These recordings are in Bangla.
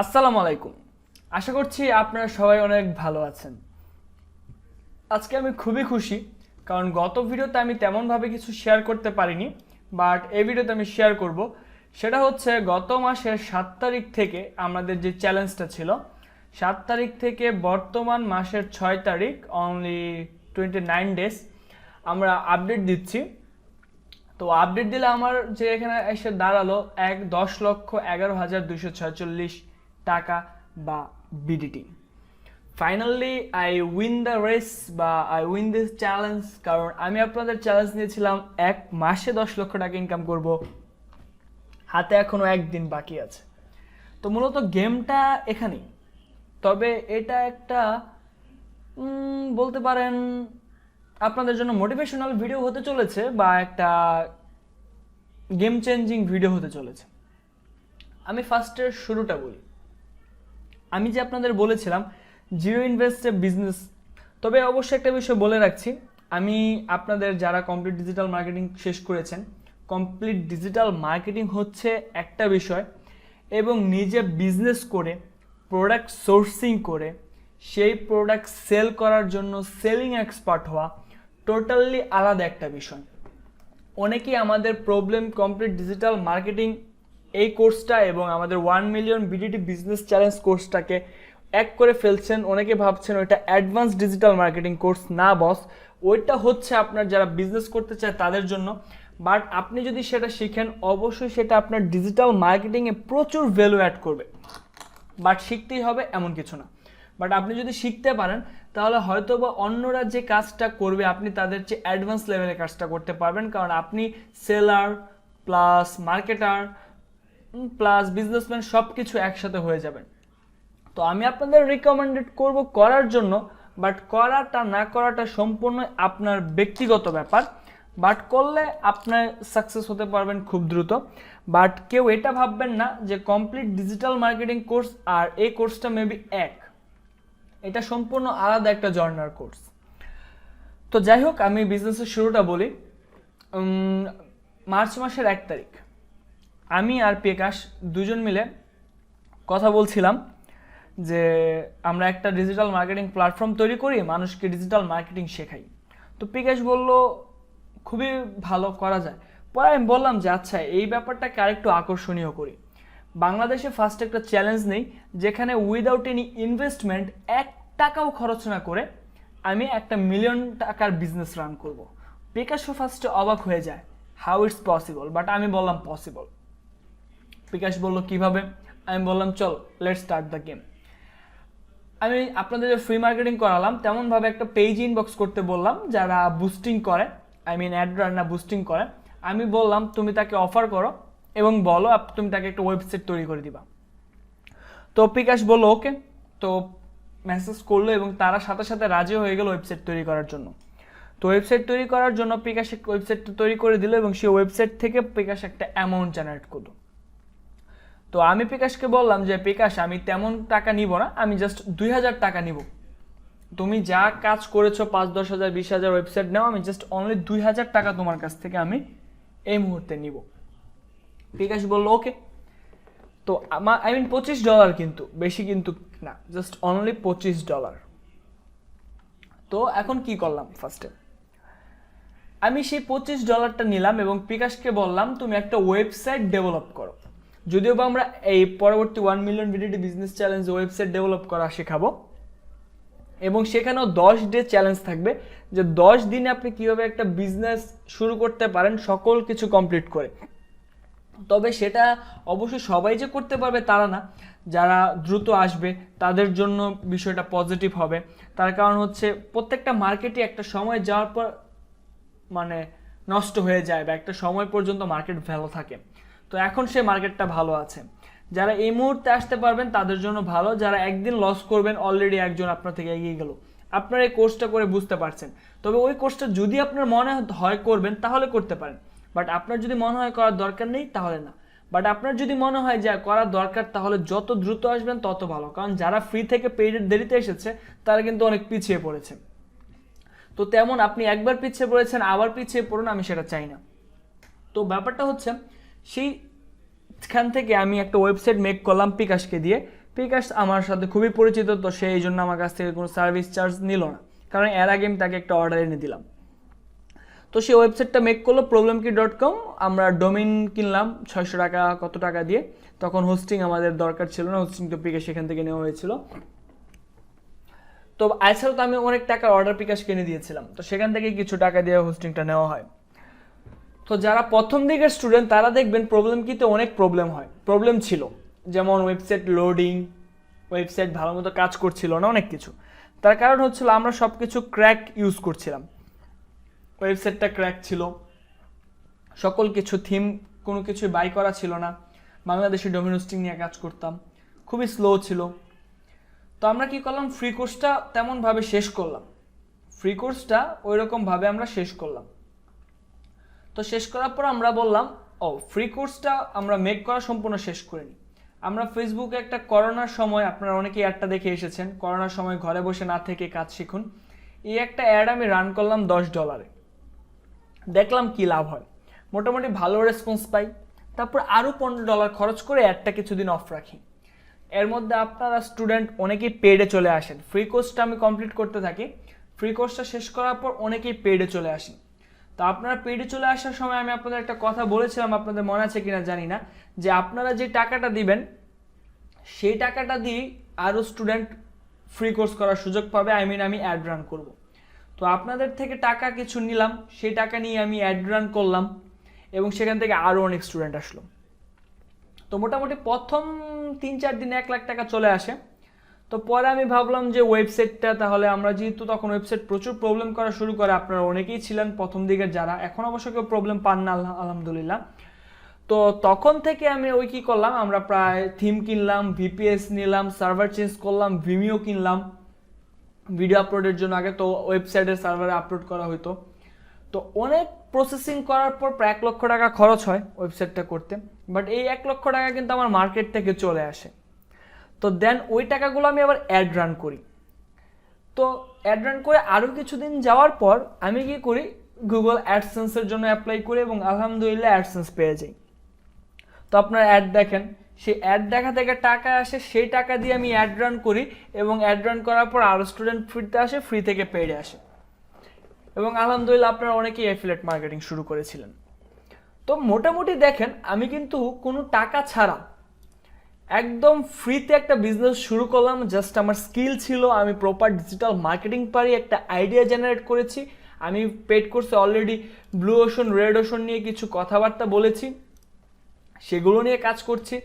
আসসালামু আলাইকুম। আশা করছি আপনারা সবাই অনেক ভালো আছেন। আজকে আমি খুবই খুশি, কারণ গত ভিডিওতে আমি তেমনভাবে কিছু শেয়ার করতে পারিনি, বাট এই ভিডিওতে আমি শেয়ার করব। সেটা হচ্ছে গত মাসের 7 তারিখ থেকে আমাদের যে চ্যালেঞ্জটা ছিল, 7 তারিখ থেকে বর্তমান মাসের 6 তারিখ, অনলি 29 ডেজ আমরা আপডেট দিচ্ছি। তো আপডেট দিলে আমার যে এখানে এসে দাঁড়ালো 10,11,246 টাকা বা BDT. Finally I win the race বা আই উইন দিস চ্যালেঞ্জ, কারণ আমি আপনাদের চ্যালেঞ্জ নিয়েছিলাম 1 মাসে 10 লক্ষ টাকা ইনকাম করব, হাতে এখনো একদিন বাকি আছে। তো মূলত গেমটা এখানেই। তবে এটা একটা বলতে পারেন আপনাদের জন্য মোটিভেশনাল ভিডিও হতে চলেছে বা একটা গেম চেঞ্জিং ভিডিও হতে চলেছে। আমি ফার্স্টের শুরুটা বলি। আমি যে আপনাদের বলেছিলাম জিরো ইনভেস্টে বিজনেস, তবে অবশ্যই একটা বিষয় বলে রাখছি, আমি আপনাদের যারা কমপ্লিট ডিজিটাল মার্কেটিং শেষ করেছেন, কমপ্লিট ডিজিটাল মার্কেটিং হচ্ছে একটা বিষয়, এবং নিজে বিজনেস করে প্রোডাক্ট সোর্সিং করে সেই প্রোডাক্ট সেল করার জন্য সেলিং এক্সপার্ট হওয়া টোটালি আলাদা একটা বিষয়। অনেকেই আমাদের প্রবলেম কমপ্লিট ডিজিটাল মার্কেটিং এই কোর্সটা এবং আমাদের 1 মিলিয়ন বিডিটি বিজনেস চ্যালেঞ্জ কোর্সটাকে এক করে ফেলছেন। অনেকে ভাবছেন ওইটা অ্যাডভান্স ডিজিটাল মার্কেটিং কোর্স। না বস, ওইটা হচ্ছে আপনার যারা বিজনেস করতে চায় তাদের জন্য। বাট আপনি যদি সেটা শিখেন, অবশ্যই সেটা আপনার ডিজিটাল মার্কেটিংয়ে প্রচুর ভ্যালু অ্যাড করবে। বাট শিখতেই হবে এমন কিছু না। বাট আপনি যদি শিখতে পারেন, তাহলে হয়তো বা অন্যরা যে কাজটা করবে আপনি তাদের চেয়ে অ্যাডভান্স লেভেলের কাজটা করতে পারবেন, কারণ আপনি seller plus marketer plus businessman সব কিছু একসাথে হয়ে যাবেন। তো আমি আপনাদের রিকমেন্ডেড করব করার জন্য, বাট করাটা না করাটা সম্পূর্ণ আপনার ব্যক্তিগত ব্যাপার। বাট করলে আপনার সাকসেস হতে পারবেন খুব দ্রুত। বাট কেউ এটা ভাববেন না যে কমপ্লিট ডিজিটাল মার্কেটিং কোর্স আর এই কোর্সটা মেবি এক, এটা সম্পূর্ণ আলাদা একটা জার্নার কোর্স। তো যাই হোক, আমি বিজনেসের শুরুটা বলি। মার্চ মাসের 1 তারিখ আমি আর প্রকাশ দুজন মিলে কথা বলছিলাম যে আমরা একটা ডিজিটাল মার্কেটিং প্ল্যাটফর্ম তৈরি করি, মানুষকে ডিজিটাল মার্কেটিং শেখাই। তো প্রকাশ বলল খুবই ভালো, করা যায়। পরে আমি বললাম যে আচ্ছা, এই ব্যাপারটাকে আরেকটু আকর্ষণীয় করি। বাংলাদেশে ফার্স্ট একটা চ্যালেঞ্জ নেই যেখানে উইদাউট এনি ইনভেস্টমেন্ট 1 টাকাও খরচ না করে আমি 1 মিলিয়ন টাকার বিজনেস রান করব। প্রকাশও ফার্স্টে অবাক হয়ে যায়, হাউ ইটস পসিবল। বাট আমি বললাম পসিবল। প্রকাশ বলল কিভাবে? আমি বললাম চল লেটস স্টার্ট দ্য গেম। আমি আপনাদের যে ফ্রি মার্কেটিং করালাম, তেমনভাবে একটা পেজ ইনবক্স করতে বললাম যারা বুস্টিং করে, আই মিন অ্যাড রান্না বুস্টিং করে। আমি বললাম তুমি তাকে অফার করো এবং বলো তুমি তাকে একটা ওয়েবসাইট তৈরি করে দিবা। তো প্রকাশ বললো ওকে। তো মেসেজ করলো এবং তারা সাথে সাথে রাজি হয়ে গেল ওয়েবসাইট তৈরি করার জন্য। তো ওয়েবসাইট তৈরি করার জন্য প্রকাশ ওয়েবসাইটটা তৈরি করে দিল এবং সেই ওয়েবসাইট থেকে প্রকাশ একটা অ্যামাউন্ট জেনারেট করলো। তো আমি প্রকাশকে বললাম যে প্রকাশ, আমি তেমন টাকা নিব না, আমি জাস্ট 2000 টাকা নিব। তুমি যা কাজ করেছো 5-10 হাজার 20 হাজার ওয়েবসাইট নাও, আমি জাস্ট অনলি 2000 টাকা তোমার কাছ থেকে আমি এই মুহূর্তে নিব। প্রকাশ বললো ওকে। তো আই মিন $25, কিন্তু বেশি কিন্তু না, জাস্ট অনলি $25। তো এখন কি করলাম, ফার্স্টে আমি সেই $25টা নিলাম এবং প্রকাশকে বললাম তুমি একটা ওয়েবসাইট ডেভেলপ করো। যদিও বা আমরা এই পরবর্তী 1 million BDT business challenge website develop করা শেখাবো, এবং সেখানেও 10 ডে চ্যালেঞ্জ থাকবে যে 10 দিনে আপনি কিভাবে একটা বিজনেস শুরু করতে পারেন সকল কিছু কমপ্লিট করে। তবে সেটা অবশ্যই সবাই যে করতে পারবে তারা না, যারা দ্রুত আসবে তাদের জন্য বিষয়টা পজিটিভ হবে। তার কারণ হচ্ছে প্রত্যেকটা মার্কেটে একটা সময় যাওয়ার পর মানে নষ্ট হয়ে যায় বা একটা সময় পর্যন্ত মার্কেট ভালো থাকে। তো এখন সে মার্কেটটা ভালো আছে। যারা এই মুহূর্তে আসতে পারবেন তাদের জন্য ভালো, যারা একদিন লস করবেন অলরেডি একজন আপনার থেকে এগিয়ে গেল। আপনারা এই কোর্সটা করে বুঝতে পারছেন। তবে ওই কোর্সটা যদি আপনার মনে হয় করবেন তাহলে করতে পারেন, বাট আপনার যদি মনে হয় করার দরকার নেই তাহলে না। বাট আপনার যদি মনে হয় যে করার দরকার, তাহলে যত দ্রুত আসবেন তত ভালো, কারণ যারা ফ্রি থেকে পেইডের দেরিতে এসেছে তারা কিন্তু অনেক পিছিয়ে পড়েছে। তো তেমন আপনি একবার পিছিয়ে পড়েছেন আবার পিছিয়ে পড়ুন, আমি সেটা চাই না। তো ব্যাপারটা হচ্ছে সেইখান থেকে আমি একটা ওয়েবসাইট মেক করলাম প্রকাশকে দিয়ে। বিকাশ আমার সাথে খুবই পরিচিত, তো সেই জন্য আমার কাছ থেকে কোনো সার্ভিস চার্জ নিল না, কারণ এর আগে আমি তাকে একটা অর্ডার এনে দিলাম। তো সেই ওয়েবসাইটটা মেক করলো problemkey.com। আমরা ডোমেইন কিনলাম 600 টাকা কত টাকা দিয়ে, তখন হোস্টিং আমাদের দরকার ছিল না, হোস্টিং তো বিকাশ সেখান থেকে নেওয়া হয়েছিল। তো এছাড়াও তো আমি অনেক টাকার অর্ডার বিকাশ কিনে দিয়েছিলাম, তো সেখান থেকে কিছু টাকা দিয়ে হোস্টিংটা নেওয়া হয়। তো যারা প্রথম দিকের স্টুডেন্ট তারা দেখবেন প্রবলেম কিতে অনেক প্রবলেম ছিল, যেমন ওয়েবসাইট লোডিং, ওয়েবসাইট ভালো মতো কাজ করছিল না, অনেক কিছু। তার কারণ হচ্ছিল আমরা সব কিছু ক্র্যাক ইউজ করছিলাম, ওয়েবসাইটটা ক্র্যাক ছিল, সকল কিছু থিম কোনো কিছু বাই করা ছিল না, বাংলাদেশি ডোমেইন হোস্টিং নিয়ে কাজ করতাম, খুবই স্লো ছিল। তো আমরা কি করলাম, ফ্রি কোর্সটা তেমনভাবে শেষ করলাম, ফ্রি কোর্সটা ওইরকমভাবে আমরা শেষ করলাম। তো শেষ করার পর আমরা বললাম ফ্রি কোর্সটা আমরা মেক করা সম্পূর্ণ শেষ করিনি। আমরা ফেসবুকে একটা করোনার সময়, আপনারা অনেকেই অ্যাডটা দেখে এসেছেন, করোনার সময় ঘরে বসে না থেকে কাজ শিখুন, এই একটা অ্যাড আমি রান করলাম $10। দেখলাম কি লাভ হয়, মোটামুটি ভালো রেসপন্স পাই। তারপর আরও $15 খরচ করে অ্যাডটা কিছুদিন অফ রাখি। এর মধ্যে আপনারা স্টুডেন্ট অনেকেই পেডে চলে আসেন, ফ্রি কোর্সটা আমি কমপ্লিট করতে থাকি, ফ্রি কোর্সটা শেষ করার পর অনেকেই পেডে চলে আসেন। তো আপনারা পেডে চলে আসার সময় আমি আপনাদের একটা কথা বলেছিলাম, আপনাদের মনে আছে কিনা জানি না, যে আপনারা যে টাকাটা দিবেন সেই টাকাটা দিয়ে আরও স্টুডেন্ট ফ্রি কোর্স করার সুযোগ পাবে, আমি অ্যাড রান করব। তো আপনাদের থেকে টাকা কিছু নিলাম, সেই টাকা নিয়ে আমি অ্যাড রান করলাম এবং সেখান থেকে আরও অনেক স্টুডেন্ট আসলো। তো মোটামুটি প্রথম 3-4 দিনে 1 লাখ টাকা চলে আসে। তো পরে আমি ভাবলাম যে ওয়েবসাইটটা তাহলে আমরা যেহেতু তখন ওয়েবসাইট প্রচুর প্রবলেম করা শুরু করে, আপনারা অনেকেই ছিলেন প্রথম দিকের যারা, এখন অবশ্য কেউ প্রবলেম পান না আলহামদুলিল্লাহ। তো তখন থেকে আমি ওই কি করলাম, আমরা প্রায় থিম কিনলাম, ভিপিএস নিলাম, সার্ভার চেঞ্জ করলাম, ভিমিও কিনলাম ভিডিও আপলোডের জন্য। আগে তো ওয়েবসাইটের সার্ভারে আপলোড করা হতো। তো অনেক প্রসেসিং করার পর প্রায় 1 লক্ষ টাকা খরচ হয় ওয়েবসাইটটা করতে, বাট এই 1 লক্ষ টাকা কিন্তু আমার মার্কেট থেকে চলে আসে। তো দেন ওই টাকাগুলো আমি আবার অ্যাড রান করি। তো অ্যাড রান করে আরও কিছুদিন যাওয়ার পর আমি কি করি, গুগল অ্যাডসেন্সের জন্য অ্যাপ্লাই করি এবং আলহামদুলিল্লাহ অ্যাডসেন্স পেয়ে যাই। তো আপনার অ্যাড দেখেন, সেই অ্যাড দেখা থেকে টাকা আসে, সেই টাকা দিয়ে আমি অ্যাড রান করি এবং অ্যাড রান করার পর আরও স্টুডেন্ট ফ্রিতে আসে, ফ্রি থেকে পেডে আসে এবং আলহামদুলিল্লাহ আপনারা অনেকেই অ্যাফিলিয়েট মার্কেটিং শুরু করেছিলেন। তো মোটামুটি দেখেন আমি কিন্তু কোনো টাকা ছাড়া একদম ফ্রিতে একটা বিজনেস শুরু করলাম। জাস্ট আমার স্কিল ছিল, আমি প্রপার ডিজিটাল মার্কেটিং পারি, একটা আইডিয়া জেনারেট করেছি। আমি পেড কোর্সে already blue ocean red ocean নিয়ে কিছু কথাবার্তা বলেছি, সেগুলো নিয়ে কাজ করছি।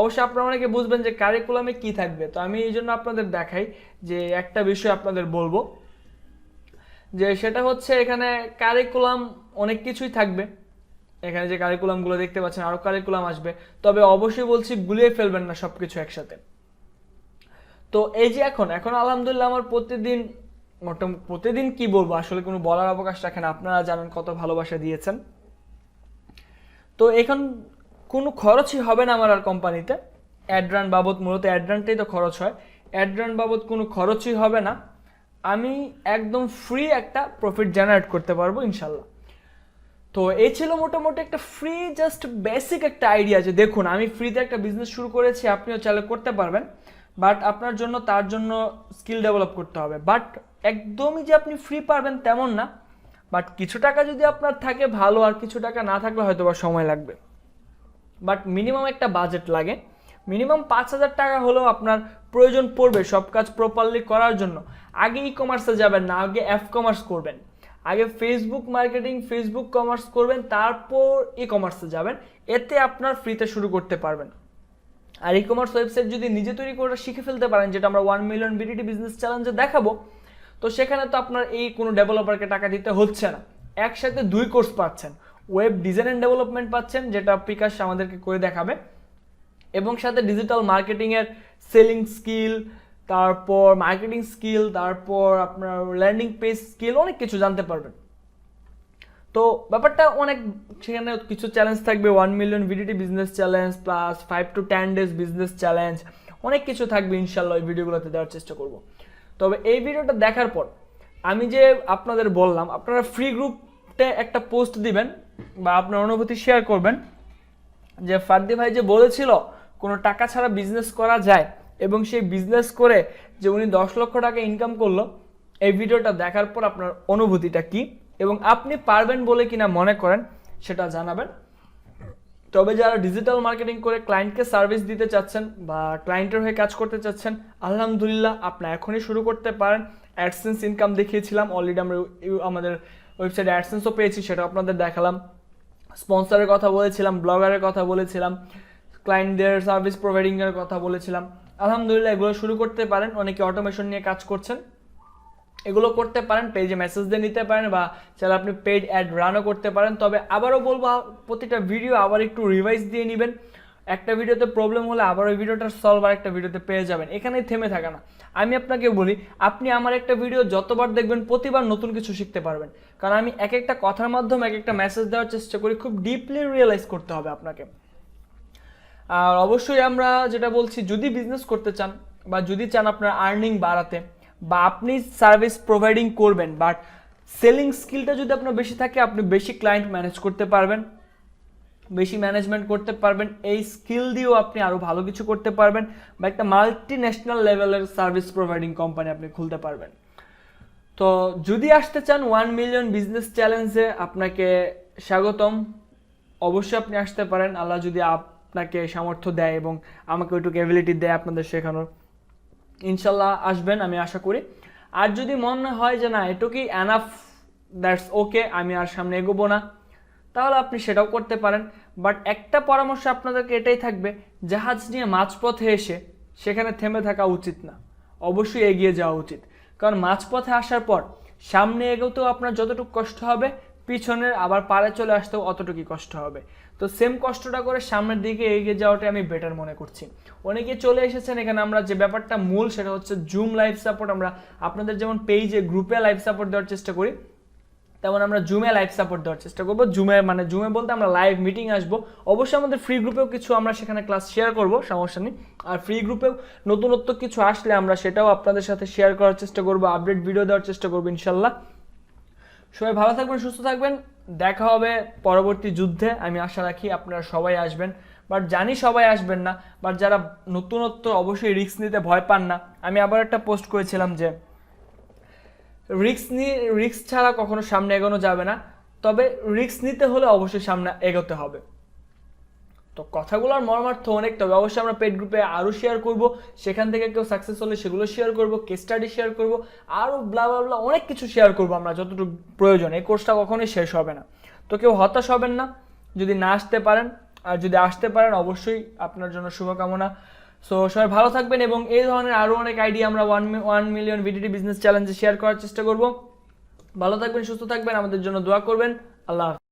অবশ্যই আপনারা অনেকে বুঝবেন যে কারিকুলামে কি থাকবে, তো আমি এই জন্য আপনাদের দেখাই যে একটা বিষয় আপনাদের বলবো, যে সেটা হচ্ছে এখানে কারিকুলাম অনেক কিছুই থাকবে। এখানে যে কারিকুলামগুলো দেখতে পাচ্ছেন আরও কারিকুলাম আসবে, তবে অবশ্যই বলছি গুলিয়ে ফেলবেন না সব কিছু একসাথে। তো এই যে এখন আলহামদুলিল্লাহ আমার প্রতিদিন কি বলবো, আসলে কোনো বলার অবকাশ রাখেন, আপনারা জানেন কত ভালোবাসা দিয়েছেন। তো এখন কোনো খরচই হবে না আমার আর কোম্পানিতে, অ্যাড রান বাবদ, মূলত অ্যাড রানটাই তো খরচ হয়, অ্যাড রান বাবদ কোনো খরচই হবে না, আমি একদম ফ্রি একটা প্রফিট জেনারেট করতে পারবো ইনশাল্লাহ। তো এই ছিল মোটামুটি একটা ফ্রি জাস্ট বেসিক একটা আইডিয়া, যে দেখুন আমি ফ্রিতে একটা বিজনেস শুরু করেছি, আপনিও চাইলে করতে পারবেন, বাট আপনার জন্য তার জন্য স্কিল ডেভেলপ করতে হবে। বাট একদমই যে আপনি ফ্রি পারবেন তেমন না, বাট কিছু টাকা যদি আপনার থাকে ভালো, আর কিছু টাকা না থাকলে হয়তো বা সময় লাগবে, বাট মিনিমাম একটা বাজেট লাগে, মিনিমাম 5,000 টাকা হলেও আপনার প্রয়োজন পড়বে সব কাজ প্রপারলি করার জন্য। আগে ই কমার্সে যাবেন না, আগে অ্যাপ কমার্স করবেন, আগে ফেসবুক মার্কেটিং ফেসবুক কমার্স করবেন, তারপর ই কমার্সে যাবেন, এতে আপনার ফ্রিতে শুরু করতে পারবেন। আর ই কমার্স ওয়েবসাইট যদি নিজে তৈরি করে শিখে ফেলতে পারেন, যেটা আমরা 1 মিলিয়ন বিডিটি বিজনেস চ্যালেঞ্জে দেখাবো, তো সেখানে তো আপনার এই কোনো ডেভেলপারকে টাকা দিতে হচ্ছে না, একসাথে 2 কোর্স পাচ্ছেন, ওয়েব ডিজাইন অ্যান্ড ডেভেলপমেন্ট পাচ্ছেন, যেটা বিকাশ আমাদেরকে করে দেখাবে, এবং সাথে ডিজিটাল মার্কেটিংয়ের সেলিং স্কিল, তারপর মার্কেটিং স্কিল, তারপর আপনার ল্যান্ডিং পেজ স্কিল, অনেক কিছু জানতে পারবেন। তো ব্যাপারটা অনেক, সেখানে কিছু চ্যালেঞ্জ থাকবে, 1 million VDT business challenge plus 5 to 10 days business challenge, অনেক কিছু থাকবে ইনশাল্লাহ এই ভিডিওগুলোতে দেওয়ার চেষ্টা করব। তবে এই ভিডিওটা দেখার পর আমি যে আপনাদের বললাম, আপনারা ফ্রি গ্রুপে একটা পোস্ট দিবেন বা আপনার অনুভূতি শেয়ার করবেন, যে ফার্দি ভাই যে বলেছিল কোনো টাকা ছাড়া বিজনেস করা যায়, এবং সেই বিজনেস করে যে উনি 10 লক্ষ টাকা ইনকাম করলো, এই ভিডিওটা দেখার পর আপনার অনুভূতিটা কি এবং আপনি পারবেন বলে কিনা মনে করেন সেটা জানাবেন। তবে যারা ডিজিটাল মার্কেটিং করে ক্লায়েন্টকে সার্ভিস দিতে চাচ্ছেন বা ক্লায়েন্টের হয়ে কাজ করতে চাচ্ছেন, আলহামদুলিল্লাহ আপনি এখনই শুরু করতে পারেন। অ্যাডসেন্স ইনকাম দেখিয়েছিলাম, অলরেডি আমরা আমাদের ওয়েবসাইটে অ্যাডসেন্সও পেয়েছি, সেটা আপনাদের দেখালাম। স্পন্সরের কথা বলেছিলাম, ব্লগারের কথা বলেছিলাম, ক্লায়েন্টদের সার্ভিস প্রোভাইডিংয়ের কথা বলেছিলাম। আলহামদুলিল্লাহ এগুলো শুরু করতে পারেন। অনেকে অটোমেশন নিয়ে কাজ করছেন, এগুলো করতে পারেন, পেজে মেসেজ দিয়ে নিতে পারেন বা চাইলে আপনি পেইড অ্যাড রানও করতে পারেন। তবে আবারও বলবো, প্রতিটা ভিডিও আবার একটু রিভাইজ দিয়ে নেবেন। একটা ভিডিওতে প্রবলেম হলে আবার ওই ভিডিওটার সলভ আর একটা ভিডিওতে পেয়ে যাবেন, এখানেই থেমে থাকে না। আমি আপনাকে বলি, আপনি আমার একটা ভিডিও যতবার দেখবেন প্রতিবার নতুন কিছু শিখতে পারবেন, কারণ আমি এক একটা কথার মাধ্যমে এক একটা মেসেজ দেওয়ার চেষ্টা করি, খুব ডিপলি রিয়েলাইজ করতে হবে আপনাকে। আর অবশ্যই আমরা যেটা বলছি, যদি বিজনেস করতে চান বা যদি চান আপনার আর্নিং বাড়াতে বা আপনি সার্ভিস প্রোভাইডিং করবেন, বাট সেলিং স্কিলটা যদি আপনার বেশি থাকে, আপনি বেশি ক্লায়েন্ট ম্যানেজ করতে পারবেন, বেশি ম্যানেজমেন্ট করতে পারবেন। এই স্কিল দিয়েও আপনি আরও ভালো কিছু করতে পারবেন বা একটা মাল্টি ন্যাশনাল লেভেলের সার্ভিস প্রোভাইডিং কোম্পানি আপনি খুলতে পারবেন। তো যদি আসতে চান 1 মিলিয়ন বিজনেস চ্যালেঞ্জে, আপনাকে স্বাগতম। অবশ্যই আপনি আসতে পারেন, আল্লাহ যদি আপনাকে সামর্থ্য দেয় এবং আমাকে ওইটুকু অ্যাবিলিটি দেয় আপনাদের শেখানোর, ইনশাল্লাহ আসবেন, আমি আশা করি। আর যদি মনে হয় যে না এটুকুই এনাফ, দ্যাটস ওকে, আমি আর সামনে এগোবো না, তাহলে আপনি সেটাও করতে পারেন। বাট একটা পরামর্শ আপনাদেরকে এটাই থাকবে, জাহাজ নিয়ে মাঝপথে এসে সেখানে থেমে থাকা উচিত না, অবশ্যই এগিয়ে যাওয়া উচিত। কারণ মাঝপথে আসার পর সামনে এগোতেও আপনার যতটুকু কষ্ট হবে, পিছনের আবার পারে চলে আসতেও অতটুকুই কষ্ট হবে। তো সেম কষ্টটা করে সামনের দিকে এগিয়ে যাওয়াটাই আমি বেটার মনে করছি। অনেকে চলে এসেছেন এখানে, আমরা যে ব্যাপারটা মূল সেটা হচ্ছে জুম লাইভ সাপোর্ট। আমরা আপনাদের যেমন পেজে গ্রুপে লাইভ সাপোর্ট দেওয়ার চেষ্টা করি, তেমন আমরা জুমে লাইভ সাপোর্ট দেওয়ার চেষ্টা করবো। জুমে বলতে আমরা লাইভ মিটিং আসবো। অবশ্যই আমাদের ফ্রি গ্রুপেও কিছু আমরা সেখানে ক্লাস শেয়ার করবো, সমস্যা নেই। আর ফ্রি গ্রুপেও নতুনত্ব কিছু আসলে আমরা সেটাও আপনাদের সাথে শেয়ার করার চেষ্টা করবো, আপডেট ভিডিও দেওয়ার চেষ্টা করবো ইনশাল্লাহ। সবাই ভালো থাকবেন, সুস্থ থাকবেন, দেখা হবে পরবর্তী যুদ্ধে। আমি আশা রাখি আপনারা সবাই আসবেন, বাট জানি সবাই আসবেন না। বাট যারা নতুনত্ব অবশ্যই রিস্ক নিতে ভয় পান না। আমি আবার একটা পোস্ট করেছিলাম যে রিস্ক ছাড়া কখনো সামনে এগোনো যাবে না, তবে রিস্ক নিতে হলে অবশ্যই সামনে এগোতে হবে। তো কথাগুলোর মর্মার্থ অনেক, তবে অবশ্যই আমরা পেড গ্রুপে আরও শেয়ার করব, সেখান থেকে কেউ সাকসেস হলে সেগুলো শেয়ার করব, কেস স্টাডি শেয়ার করব, আরও ব্লা ব্লা ব্লা অনেক কিছু শেয়ার করব আমরা যতটুকু প্রয়োজন। এই কোর্সটা কখনোই শেষ হবে না। তো কেউ হতাশ হবেন না যদি না আসতে পারেন, আর যদি আসতে পারেন অবশ্যই আপনার জন্য শুভকামনা। সো সবাই ভালো থাকবেন এবং এই ধরনের আরও অনেক আইডিয়া আমরা 1 মিলিয়ন ভিডিটি বিজনেস চ্যালেঞ্জে শেয়ার করার চেষ্টা করব। ভালো থাকবেন, সুস্থ থাকবেন, আমাদের জন্য দোয়া করবেন। আল্লাহ হাফেজ।